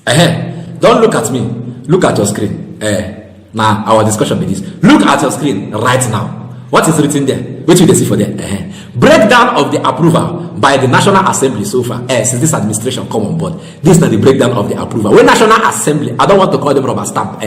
Don't look at me. Look at your screen. Now, our discussion with this. Look at your screen right now. What is written there? What will they see for there? Breakdown of the approval by the National Assembly so far. Since this administration come on board, this is not the breakdown of the approval. When National Assembly, I don't want to call them rubber stamp.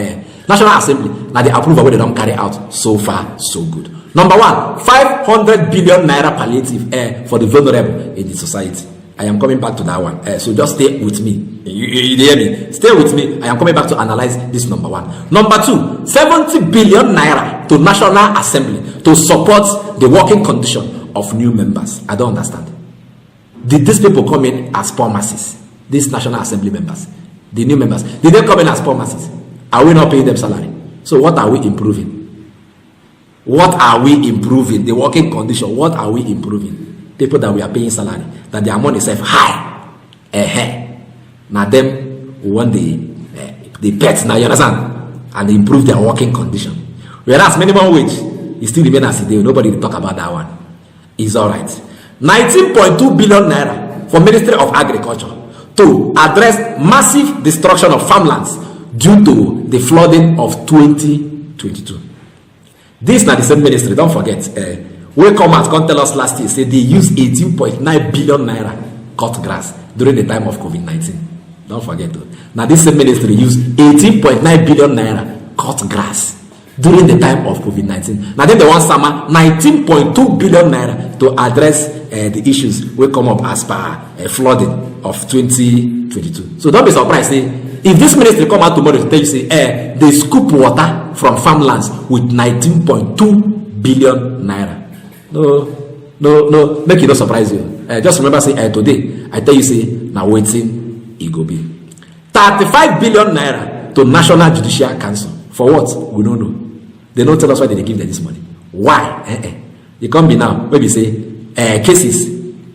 National Assembly, now the approval where they don't carry out so far, so good. Number one, 500 billion naira palliative for the vulnerable in the society. I am coming back to that one. So just stay with me. You hear me? Stay with me. I am coming back to analyze this number one. Number two, 70 billion naira to National Assembly to support the working condition of new members. I don't understand. Did these people come in as poor masses? These National Assembly members, the new members, did they come in as poor masses? Are we not paying them salary? So what are we improving? What are we improving? The working condition, what are we improving? People that we are paying salary, that their money is high. Now them want the pets, now you understand? And they improve their working condition. Whereas minimum wage is still remain as it is. Nobody will talk about that one. It's alright. 19.2 billion naira for Ministry of Agriculture to address massive destruction of farmlands due to the flooding of 2022. This is not the same ministry, don't forget. We come out, come tell us last year, say they used 18.9 billion naira cut grass during the time of COVID-19. Don't forget though. Now this same ministry used 18.9 billion naira cut grass during the time of COVID-19. Now then they want summer 19.2 billion naira to address the issues will come up as per flooding of 2022. So don't be surprised. If this ministry come out tomorrow to tell you, say, they scoop water from farmlands with 19.2 billion naira. No, make it not surprise you. Just remember, say, today, I tell you, say, now waiting, it go be. 35 billion naira to National Judicial Council. For what? We don't know. They don't tell us why they give them this money. Why? It can't be now. Maybe say, cases,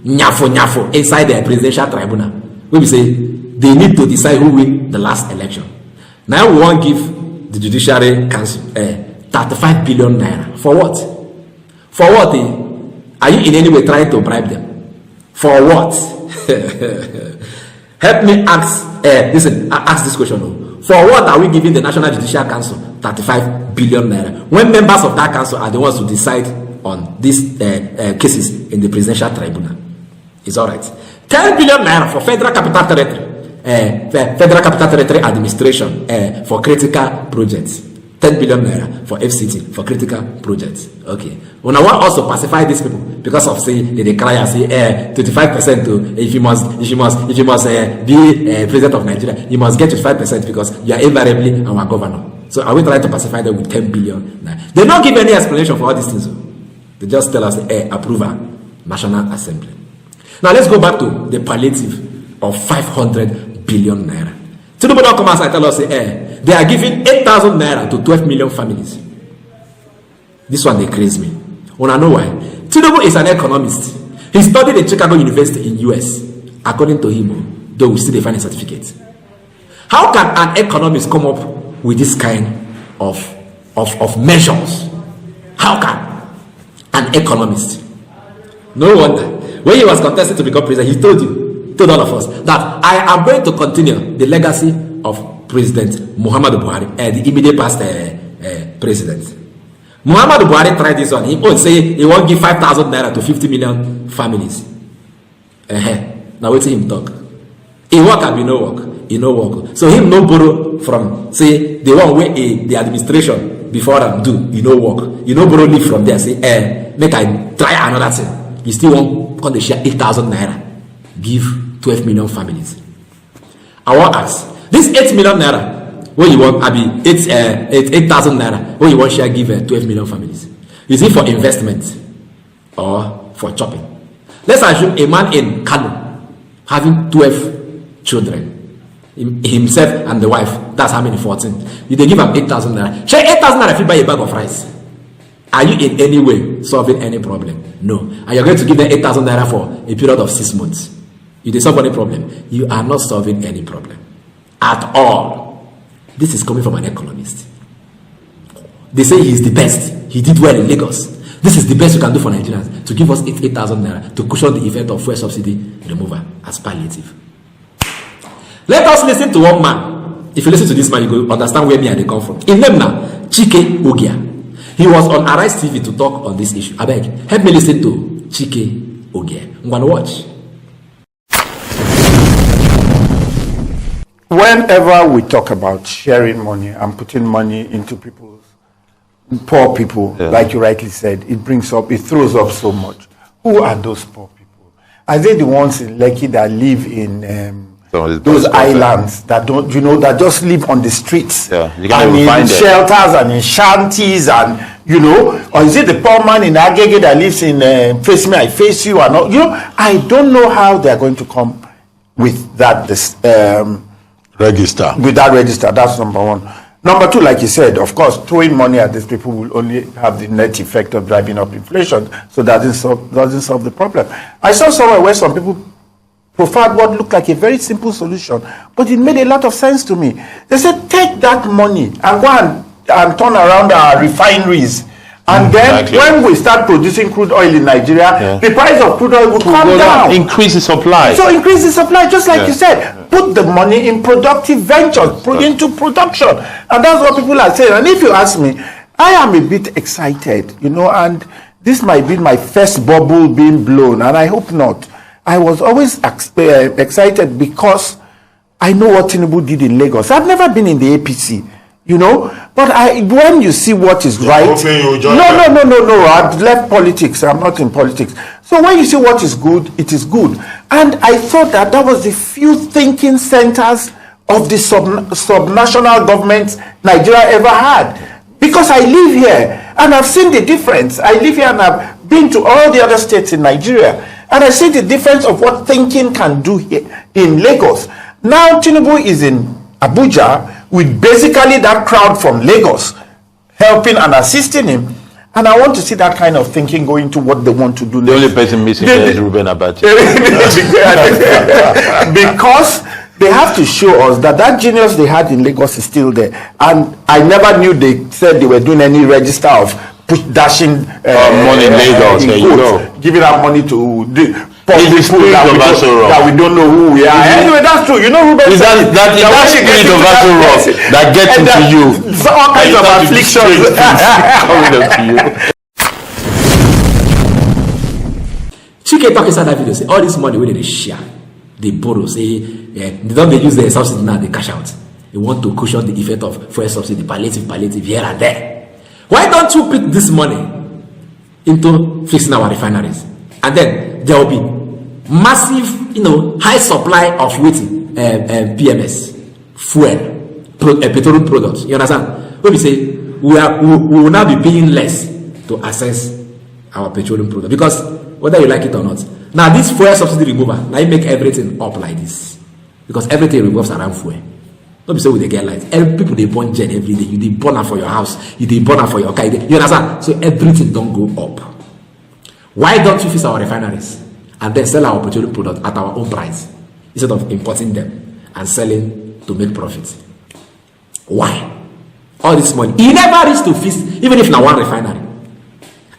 nyafo, inside the presidential tribunal. Maybe say, they need to decide who win the last election. Now we want to give the Judiciary Council 35 billion naira. For what? For what? Are you in any way trying to bribe them? For what? Help me ask. Listen, ask this question. For what are we giving the National Judicial Council 35 billion naira when members of that council are the ones who decide on these cases in the presidential tribunal? It's all right. 10 billion naira for Federal Capital Territory. Federal Capital Territory Administration for critical projects. 10 billion naira for FCT for critical projects. Okay. Well, now want also pacify these people because of say they cry and say 25% to if you must be president of Nigeria, you must get 25% because you are invariably our governor. So are we trying to pacify them with 10 billion naira? They don't give any explanation for all these things. They just tell us approval, National Assembly. Now let's go back to the palliative of 500 billion naira. Tinubu don't come outside and tell us they are giving 8,000 naira to 12 million families. This one they craze me. Wanna know why? Tinubu is an economist. He studied at Chicago University in US. According to him, though we still find a certificate. How can an economist come up with this kind of measures? How can an economist? No wonder. When he was contesting to become president, he told all of us that I am going to continue the legacy of President Muhammadu Buhari, the immediate past president. Muhammadu Buhari tried this one. He won't say he won't give 5,000 naira to 50 million families. Now wait till him talk. He work and he no work. He no work. So him no borrow from say the one where the administration before them do. He no work. He no borrow leave from there. Say make I try another thing. He still won't come to share 8,000 naira. Give 12 million families. I want ask this 8 million naira where you want 8,000 naira where you want share give 12 million families. Is it for investment or for chopping? Let's assume a man in Kano having 12 children, himself and the wife. That's how many? 14. You they give him 8,000 naira. Share 8,000 naira if you buy a bag of rice. Are you in any way solving any problem? No. And you're going to give them 8,000 naira for a period of 6 months. You did solve any problem? You are not solving any problem at all. This is coming from an economist. They say he is the best. He did well in Lagos. This is the best you can do for Nigerians, to give us 8,000 naira to cushion the effect of fuel subsidy removal as palliative. Let us listen to one man. If you listen to this man, you go understand where me and they come from. His name now, Chike Ogia. He was on Arise TV to talk on this issue. I beg, help me listen to Chike Ogia. I'm going to watch. Whenever we talk about sharing money and putting money into people's poor people, like you rightly said, it throws up so much. Who are those poor people? Are they the ones in Lekki that live in those islands that don't, that just live on the streets and in shelters and in shanties and, or is it the poor man in Agege that lives in Face Me, I Face You and all? I don't know how they're going to come with that register. With that register, that's number one. Number two, like you said, of course, throwing money at these people will only have the net effect of driving up inflation, so that doesn't solve the problem. I saw somewhere where some people profiled what looked like a very simple solution, but it made a lot of sense to me. They said, take that money and go and turn around our refineries. And then when we start producing crude oil in Nigeria, the price of crude oil will come down. Increase the supply. So increase the supply, just like you said. Put the money in productive ventures, put into production. And that's what people are saying. And if you ask me, I am a bit excited, and this might be my first bubble being blown, and I hope not. I was always excited because I know what Tinubu did in Lagos. I've never been in the APC, but when you see what is right, no, I've left politics. I'm not in politics. So when you see what is good, it is good. And I thought that was the few thinking centers of the subnational governments Nigeria ever had. Because I live here and I've seen the difference. I live here and I've been to all the other states in Nigeria. And I see the difference of what thinking can do here in Lagos. Now Tinubu is in Abuja with basically that crowd from Lagos helping and assisting him. And I want to see that kind of thinking going to what they want to do. The only person missing there is Ruben Abati. Because they have to show us that genius they had in Lagos is still there. And I never knew they said they were doing any register of dashing money in Lagos. Giving out money to the people that we don't know who we are. Anyway, that's true. Ruben is that spirit of Rock that gets into you. All kinds of afflictions coming up to you. Chike talk inside that video, say all this money where they share, they borrow, say they don't use the subsidy now, they cash out. They want to cushion the effect of fuel subsidy, palliative here and there. Why don't you put this money into fixing our refineries? And then there will be massive, high supply of PMS, fuel, petroleum products. You understand? When we say we will now be paying less to access our petroleum product, because whether you like it or not, now this fuel subsidy removal now you make everything up like this, because everything revolves around fuel. Don't be so with the get light. People they burn gen every day. You they burn for your house. You they burn for your car. You understand? So everything don't go up. Why don't you fix our refineries and then sell our petroleum product at our own price instead of importing them and selling to make profit? Why? All this money. He never reached to fix, even if now one refinery.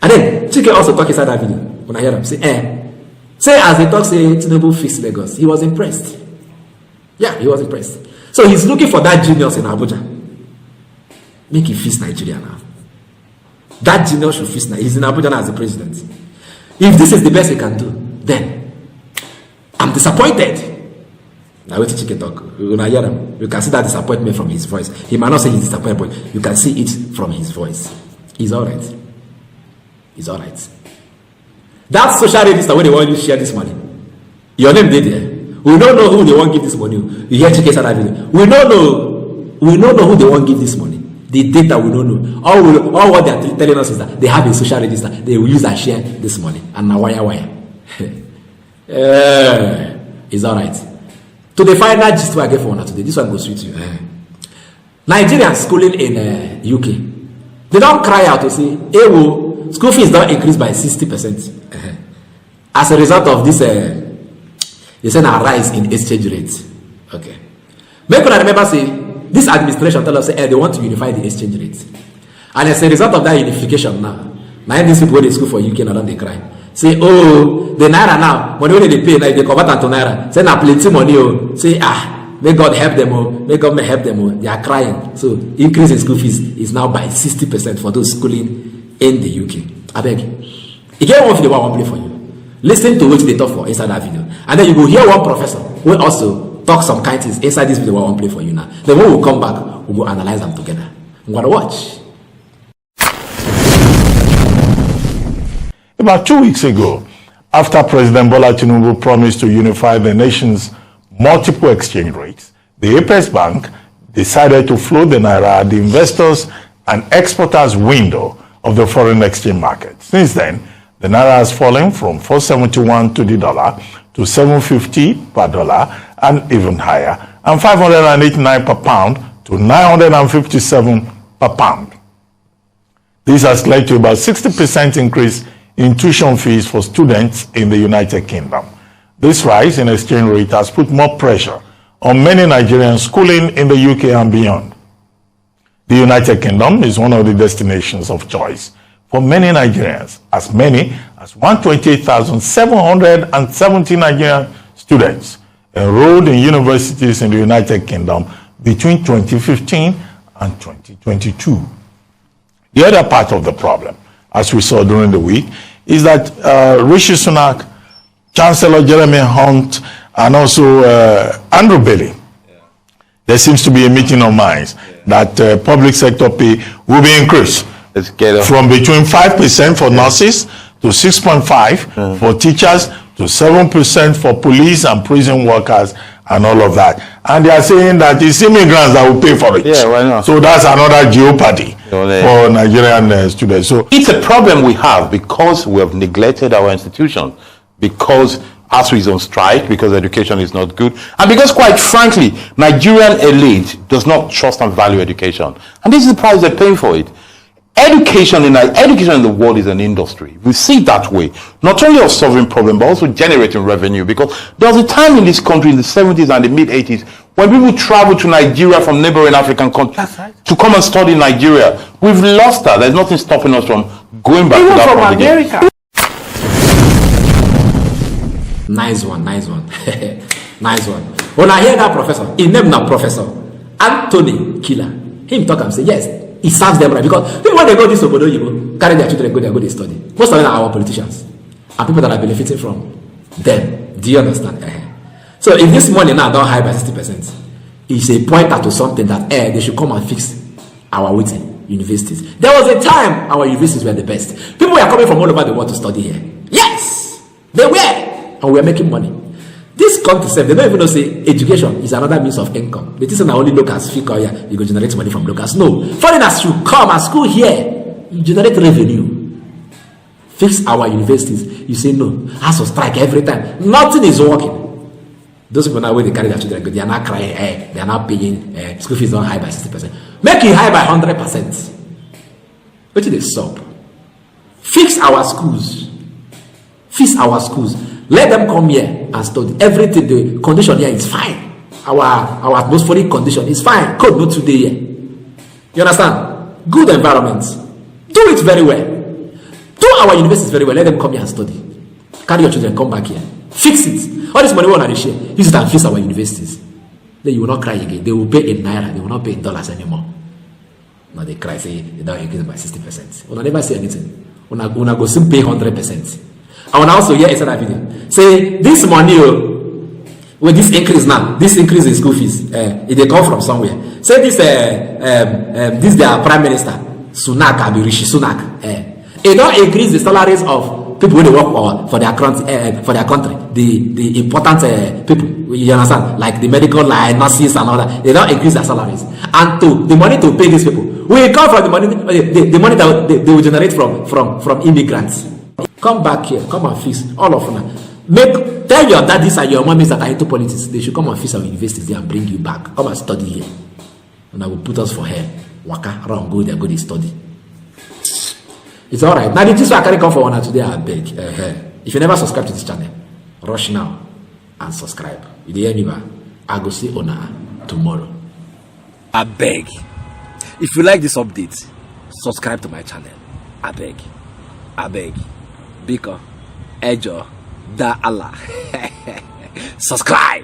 And then Chike also talk inside that video. When I hear him say, as they talk, say Tinubu fixed Lagos. He was impressed. Yeah, he was impressed. So he's looking for that genius in Abuja. Make him fix Nigeria now. That genius should fix Nigeria. He's in Abuja now as the president. If this is the best he can do, then I'm disappointed. Now wait till Chike talk. When I hear him, you can see that disappointment from his voice. He might not say he's disappointed, but you can see it from his voice. He's alright. He's alright. That social register where they want you to share this money. Your name did there. We don't know who they want to give this money. You hear Chike say that video. We don't know who they want to give this money. The data we don't know. All what they are telling us is that they have a social register. They will use and share this money. And now wire. It's alright. To the final gist I get for one today, this one goes with you. Nigerians schooling in UK, they don't cry out to say, school fees don't increase by 60%. As a result of this, they say a rise in exchange rate. Okay. Make sure I remember say this administration tell us say they want to unify the exchange rate. And as a result of that unification now these people when they school for UK now don't they cry. Say, the naira now, money when they pay, now they convert to naira. Say now plenty money, say May God help them all. May God may help them all. They are crying. So increase in school fees is now by 60% for those schooling in the UK. I beg. Again, one video I want to play for you. Listen to what they talk for inside that video. And then you will hear one professor who also talk some kind things inside this video I want to play for you now. Then when we come back, we'll go analyze them together. I'm going to watch. About 2 weeks ago, after President Bola Tinubu promised to unify the nation's multiple exchange rates, the Apex Bank decided to float the naira at the investors and exporters window of the foreign exchange market. Since then, the naira has fallen from 471 to the dollar to 750 per dollar and even higher, and 589 per pound to 957 per pound. This has led to about 60% increase in tuition fees for students in the United Kingdom. This rise in exchange rate has put more pressure on many Nigerians schooling in the UK and beyond. The United Kingdom is one of the destinations of choice for many Nigerians. As many as 128,770 Nigerian students enrolled in universities in the United Kingdom between 2015 and 2022. The other part of the problem, as we saw during the week, is that Rishi Sunak, Chancellor Jeremy Hunt, and also Andrew Bailey, there seems to be a meeting of minds that public sector pay will be increased from between 5% for nurses to 6.5% for teachers to 7% for police and prison workers and all of that. And they are saying that it's immigrants that will pay for it. Yeah, why not? So that's another jeopardy for Nigerian students. So it's a problem we have because we have neglected our institutions, because ASU is on strike, because education is not good, and because, quite frankly, Nigerian elite does not trust and value education. And this is the price they're paying for it. Education in the world is an industry. We see it that way, not only of solving problems, but also generating revenue. Because there was a time in this country in the 70s and the mid-80s when people traveled to Nigeria from neighboring African countries to come and study in Nigeria. We've lost that. There's nothing stopping us from going back to that from America. Nice one. Nice one. When I hear that professor, his name now Professor Anthony Killer, him talk and say, yes, he serves them right. Because people, when they go this Obodo Yibo, carry their children, they go, they study. Most of them are our politicians and people that are benefiting from them. Do you understand? So if this money now don't high by 60%, it's a pointer to something that they should come and fix our waiting universities. There was a time our universities were the best. People were coming from all over the world to study here. Yes, they were, and we were making money. This country, they don't even know say education is another means of income. They think only locals figure you go generate money from locals. No, foreigners should come and school here. You generate revenue. Fix our universities. You say no, has to strike every time. Nothing is working. Those people now where they carry their children, they are not crying. They are not paying. School fees don't high by 60%. Make it high by 100%. What did they stop? Fix our schools. Fix our schools. Let them come here and study. Everything, the condition here is fine. Our atmospheric condition is fine. Code not today here. You understand? Good environment. Do it very well. Do our universities very well. Let them come here and study. Carry your children, come back here. Fix it. All this money we want to share. Use it and fix our universities. Then you will not cry again. They will pay in naira. They will not pay in dollars anymore. Now they cry, say they don't increase by 60%. Una never say anything. Una go soon pay 100%. I want to also hear inside that video. Say this money, with this increase now, this increase in school fees, it they come from somewhere. Say this, this their prime minister, Sunak, Rishi Sunak. It don't increase the salaries of people who they work for their country, the important people. You understand, like the medical line, nurses and all that. They don't increase their salaries, and the money to pay these people will come from the money, the money that they will generate from immigrants. Come back here, come and fix all of them. Tell your daddies and your mommies that are into politics, they should come and fix our universities there and bring you back. Come and study here. And I will put us for hell. Waka, run, go there, go to study. It's alright. Now, this is why I can't come for one today, I beg. If you never subscribe to this channel, rush now and subscribe. You hear me, man? I go see Ona tomorrow. I beg. If you like this update, subscribe to my channel. I beg. Biko, Ejo, Da Allah. Subscribe.